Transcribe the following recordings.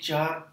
4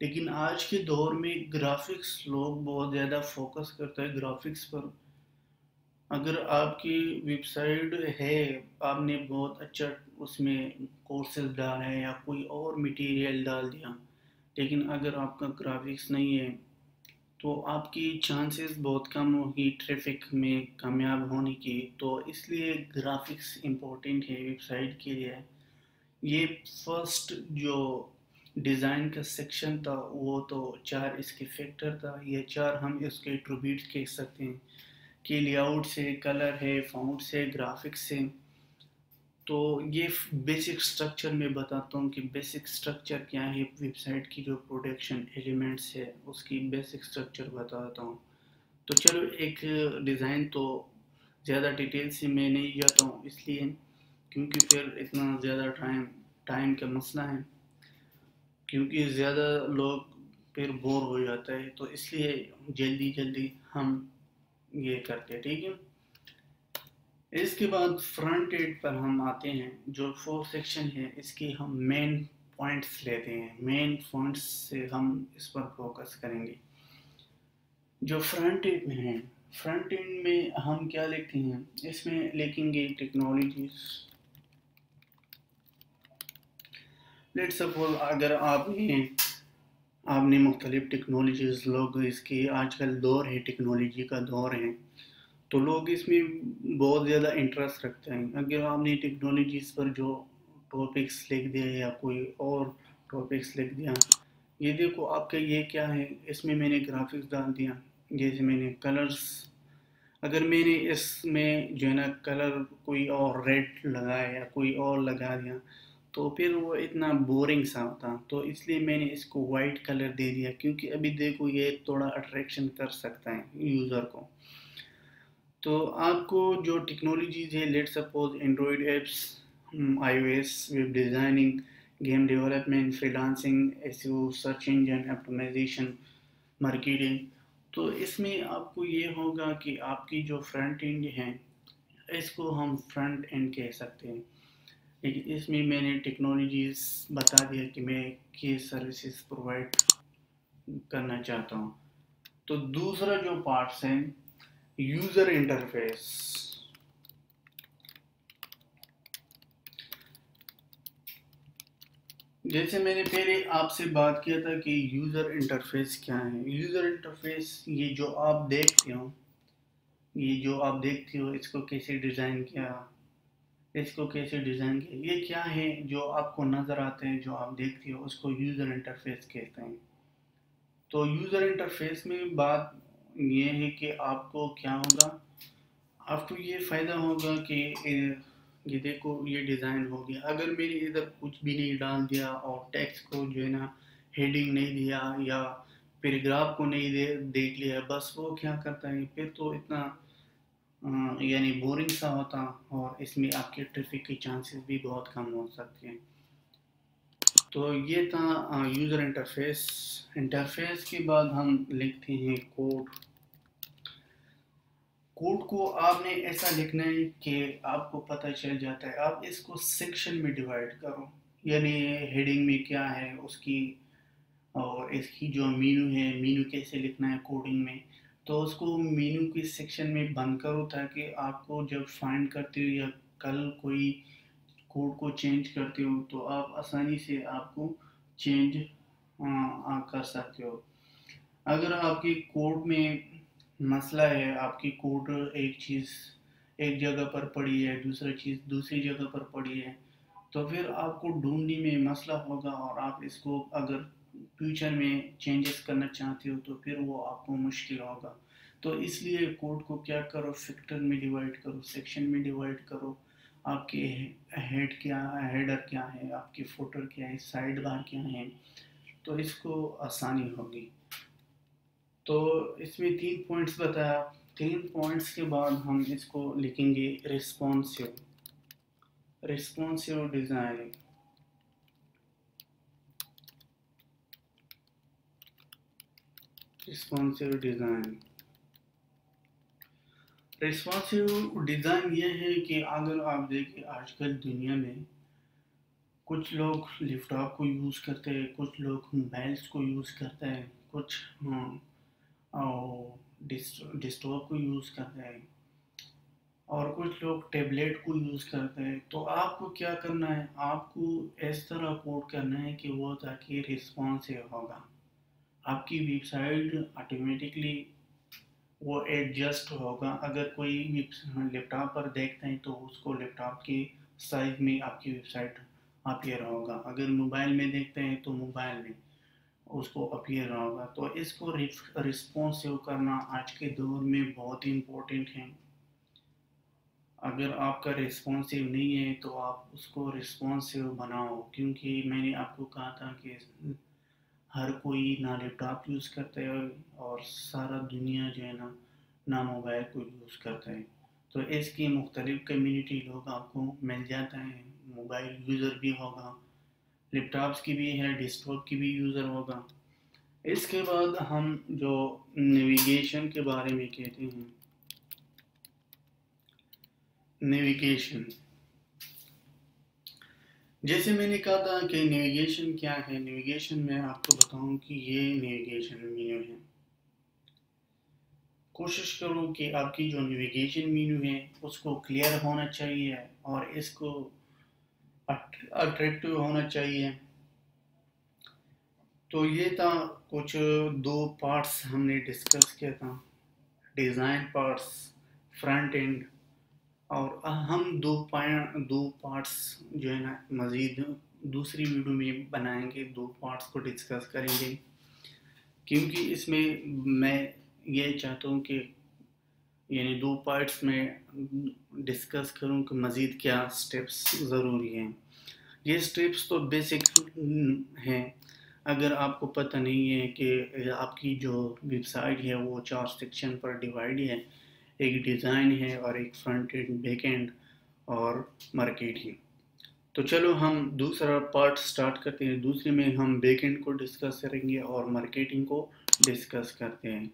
لیکن آج کے دور میں گرافکس لوگ بہت زیادہ فوکس کرتا ہے گرافکس پر. اگر آپ کی ویب سائٹ ہے، آپ نے بہت اچھا اس میں کورسز ڈالا ہے یا کوئی اور مٹیریل ڈال دیا، لیکن اگر آپ کا گرافکس نہیں ہے تو آپ کی چانسز بہت کم ہوگی ٹریفک میں کامیاب ہونے کی. تو اس لیے گرافکس امپورٹنٹ ہے ویب سائٹ کے لیے. یہ فرسٹ جو ڈیزائن کا سیکشن تھا وہ تو 4 اس کے فیکٹر تھا. یہ 4 ہم اس کے ایٹریبیوٹس کہہ سکتے ہیں کہ لی آؤٹ سے، کلر ہے، فونٹ سے، گرافکس سے. تو یہ بیسک سٹرکچر میں بتاتا ہوں کہ بیسک سٹرکچر کیا ہے ویب سائٹ کی. جو پروڈکشن ایلیمنٹس ہے اس کی بیسک سٹرکچر بتاتا ہوں. تو چلو ایک ڈیزائن تو زیادہ ڈیٹیل سے میں نہیں جاتا ہوں، اس لیے کیونکہ پھر اتنا زیادہ ٹائم کا مسئلہ ہے، کیونکہ زیادہ لوگ پھر بور ہو جاتا ہے. تو اس لیے جلدی جلدی ہم یہ کرتے ہیں، ٹھیک ہے. اس کے بعد فرنٹ اینڈ پر ہم آتے ہیں. جو 4 سیکشن ہے اس کی ہم مین پوائنٹس لیتے ہیں. مین پوائنٹس سے ہم اس پر فوکس کریں گے. جو فرنٹ اینڈ میں ہیں، فرنٹ اینڈ میں ہم کیا لکھتے ہیں؟ اس میں لکھیں گے ٹیکنالوجیز. لیٹ سپوز اگر آپ نے مختلف ٹیکنالوجیز، لوگ اس کی آج کل دور ہے، ٹیکنالوجی کا دور ہے، تو لوگ اس میں بہت زیادہ انٹرسٹ رکھتے ہیں. اگر آپ نے ٹیکنالوجیز پر جو ٹاپکس لکھ دیا یا کوئی اور ٹاپکس لکھ دیا، یہ دیکھو آپ کا یہ کیا ہے، اس میں میں نے گرافکس ڈال دیا. جیسے میں نے کلرز، اگر میں نے اس میں جو ہے نا کلر کوئی اور ریڈ لگایا یا کوئی اور لگا دیا تو پھر وہ اتنا بورنگ سا ہوتا. تو اس لیے میں نے اس کو وائٹ کلر دے دیا، کیونکہ ابھی دیکھو یہ تھوڑا اٹریکشن کر سکتا ہے یوزر کو. تو آپ کو جو ٹیکنالوجیز ہے، let suppose Android apps, I O S, web designing, game development, freelancing, SEO, search engine optimization, marketing. تو اس میں آپ کو یہ ہوگا کہ آپ کی جو فرنٹ اینڈ ہے اس کو ہم فرنٹ اینڈ کہہ سکتے ہیں. لیکن اس میں میں نے ٹیکنالوجیز بتا دیا کہ میں کس سروسز پرووائڈ کرنا چاہتا ہوں. تو دوسرا جو پارٹس ہیں، یوزر انٹرفیس. جیسے میں نے پہلے آپ سے بات کیا تھا کہ یوزر انٹرفیس کیا ہے. یوزر انٹرفیس یہ جو آپ دیکھتے ہو، اس کو کیسے ڈیزائن کیا، یہ کیا ہے جو آپ کو نظر آتے ہیں، جو آپ دیکھتے ہو، اس کو یوزر انٹرفیس کہتے ہیں. تو یوزر انٹرفیس میں بات یہ ہے کہ آپ کو کیا ہوگا، آپ کو یہ فائدہ ہوگا کہ یہ دیکھو یہ ڈیزائن ہو گیا. اگر میں نے ادھر کچھ بھی نہیں ڈال دیا اور ٹیکسٹ کو جو ہے نا ہیڈنگ نہیں دیا یا پیراگراف کو نہیں دیکھ لیا، بس وہ کیا کرتا ہے پھر تو اتنا یعنی بورنگ سا ہوتا، اور اس میں آپ کے ٹریفک کی چانسز بھی بہت کم ہو سکتے ہیں. تو یہ تھا یوزر انٹرفیس. انٹرفیس کے بعد ہم لکھتے ہیں کوڈ. کوڈ کو آپ نے ایسا لکھنا ہے کہ آپ کو پتہ چل جاتا ہے. آپ اس کو سیکشن میں ڈیوائڈ کرو، یعنی ہیڈنگ میں کیا ہے اس کی، اور اس کی جو مینو ہے، مینو کیسے لکھنا ہے کوڈنگ میں. تو اس کو مینو کی سیکشن میں بند کرو تاکہ آپ کو جب فائنڈ کرتے ہو یا کل کوئی کوڈ کو چینج کرتے ہو تو آپ آسانی سے آپ کو چینج کر سکتے ہو. اگر آپ کی کوڈ میں مسئلہ ہے، آپ کی کوڈ ایک چیز ایک جگہ پر پڑی ہے، دوسری چیز دوسری جگہ پر پڑی ہے، تو پھر آپ کو ڈھونڈنے میں مسئلہ ہوگا، اور آپ اس کو اگر فیوچر میں چینجز کرنا چاہتے ہو تو پھر وہ آپ کو مشکل ہوگا. تو اس لیے کوڈ کو کیا کرو، فیکٹر میں ڈیوائڈ کرو، سیکشن میں ڈیوائڈ کرو. آپ کے ہیڈر کیا ہے، آپ کی فوٹر کیا ہے، سائڈ بار کیا ہے، تو اس کو آسانی ہوگی. تو اس میں 3 پوائنٹس بتایا. 3 پوائنٹس کے بعد ہم اس کو لکھیں گے ریسپونسیو ڈیزائن. ریسپونسیو ڈیزائن یہ ہے کہ اگر آپ دیکھیں آج کل دنیا میں کچھ لوگ لیپ ٹاپ کو یوز کرتے ہیں، کچھ لوگ موبائلس کو یوز کرتے ہیں، کچھ ڈیسکٹاپ کو یوز کرتے ہیں، اور کچھ لوگ ٹیبلیٹ کو یوز کرتے ہیں. تو آپ کو کیا کرنا ہے، آپ کو اس طرح کوڈ کرنا ہے کہ وہ تاکہ رسپانسو ہوگا. آپ کی ویب سائٹ آٹومیٹکلی وہ ایڈجسٹ ہوگا. اگر کوئی لیپ ٹاپ پر دیکھتے ہیں تو اس کو لیپ ٹاپ کی سائز میں آپ کی ویب سائٹ اپیئر ہوگا. اگر موبائل میں دیکھتے ہیں تو موبائل میں اس کو اپیئر ہوگا. تو اس کو رسپانسو کرنا آج کے دور میں بہت ہی امپورٹنٹ ہے. اگر آپ کا رسپانسو نہیں ہے تو آپ اس کو رسپانسو بناؤ، کیونکہ میں نے آپ کو کہا تھا کہ ہر کوئی نہ لیپ ٹاپ یوز کرتا ہے اور سارا دنیا جو ہے نہ موبائل کو یوز کرتا ہے. تو اس کی مختلف کمیونٹی لوگ آپ کو مل جاتا ہے. موبائل یوزر بھی ہوگا، لیپ ٹاپس کی بھی ہے، ڈیسک ٹاپ کی بھی یوزر ہوگا. اس کے بعد ہم جو نیویگیشن کے بارے میں کہتے ہیں، نیویگیشن جیسے میں نے کہا تھا کہ نیویگیشن کیا ہے. نیویگیشن میں آپ کو بتاؤں کہ یہ نیویگیشن مینو ہے. کوشش کرو کہ آپ کی جو نیویگیشن مینو ہے اس کو کلیئر ہونا چاہیے اور اس کو اٹریکٹیو ہونا چاہیے. تو یہ تھا کچھ دو پارٹس ہم نے ڈسکس کیا تھا، ڈیزائن پارٹس، فرنٹ اینڈ. اور ہم دو پارٹس جو ہے نا مزید دوسری ویڈیو میں بنائیں گے، دو پارٹس کو ڈسکس کریں گے، کیونکہ اس میں میں یہ چاہتا ہوں کہ یعنی دو پارٹس میں ڈسکس کروں کہ مزید کیا سٹیپس ضروری ہیں. یہ سٹیپس تو بیسک ہیں. اگر آپ کو پتہ نہیں ہے کہ آپ کی جو ویب سائٹ ہے وہ 4 سیکشن پر ڈیوائڈ ہے، ایک ڈیزائن ہے اور ایک فرنٹ اینڈ، بیک اینڈ اور مارکیٹنگ. تو چلو ہم دوسرا پارٹ سٹارٹ کرتے ہیں. دوسرے میں ہم بیک اینڈ کو ڈسکس کریں گے اور مارکیٹنگ کو ڈسکس کرتے ہیں.